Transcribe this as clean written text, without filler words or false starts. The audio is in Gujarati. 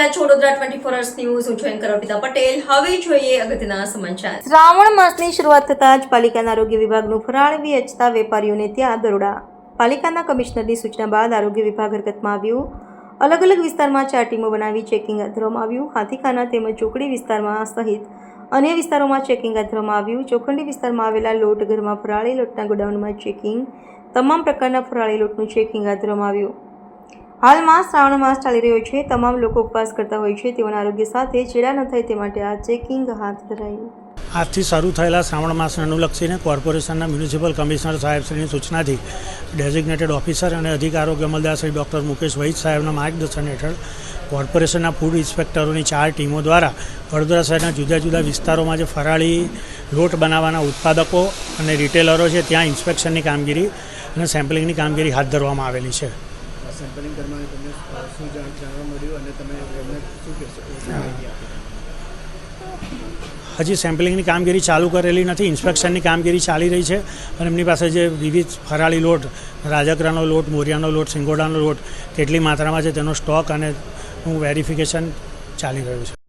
રહ્યા છો વડોદરા 24 અવર્સ ન્યૂઝ. હું છું એન્કર અર્પિતા પટેલ. હવે જોઈએ અગત્યના સમાચાર. શ્રાવણ માસની શરૂઆત થતાં જ પાલિકાના આરોગ્ય વિભાગનું ફરાળ વેચતા વેપારીઓને ત્યાં દરોડા. પાલિકાના કમિશનરની સૂચના બાદ આરોગ્ય વિભાગ હરકતમાં આવ્યું. અલગ અલગ વિસ્તારમાં 4 ટીમો બનાવી ચેકિંગ હાથ ધરવામાં આવ્યું. હાથીખાના તેમજ ચોકડી વિસ્તારમાં સહિત અન્ય વિસ્તારોમાં ચેકિંગ હાથ ધરવામાં આવ્યું. ચોખંડી વિસ્તારમાં આવેલા લોટ ઘરમાં ફરાળી લોટના ગોડાઉનમાં ચેકિંગ, તમામ પ્રકારના ફરાળી લોટનું ચેકિંગ હાથ ધરવામાં આવ્યું. હાલમાં શ્રાવણ માસ ચાલી રહ્યો છે. તમામ લોકો ઉપવાસ કરતા હોય છે. તેઓના આરોગ્ય સાથે ચેડા ન થાય તે માટે આ ચેકિંગ હાથ ધરાયું. આજથી શરૂ થયેલા શ્રાવણ માસને અનુલક્ષીને કોર્પોરેશનના મ્યુનિસિપલ કમિશનર સાહેબશ્રીની સૂચનાથી ડેઝિગ્નેટેડ ઓફિસર અને અધિક આરોગ્ય અમલદાર શ્રી ડૉક્ટર મુકેશ વૈદ સાહેબના માર્ગદર્શન હેઠળ કોર્પોરેશનના ફૂડ ઇન્સ્પેક્ટરોની 4 ટીમો દ્વારા વડોદરા શહેરના જુદા જુદા વિસ્તારોમાં જે ફરાળી લોટ બનાવવાના ઉત્પાદકો અને રિટેલરો છે ત્યાં ઇન્સ્પેક્શનની કામગીરી અને સેમ્પલિંગની કામગીરી હાથ ધરવામાં આવેલી છે. સેમ્પલિંગ દરમિયાન તમને શું જાણવા મળ્યું અને તમે એમને શું કહેશો? હજી સેમ્પલિંગની કામગીરી ચાલુ કરેલી નથી. ઇન્સ્પેક્શનની કામગીરી ચાલી રહી છે અને એમની પાસે જે વિવિધ ફરાળી લોટ, રાજગરાનો લોટ, મોરિયાનો લોટ, સિંગોડાનો લોટ કેટલી માત્રામાં છે તેનો સ્ટોક અને વેરિફિકેશન ચાલી રહ્યું છે.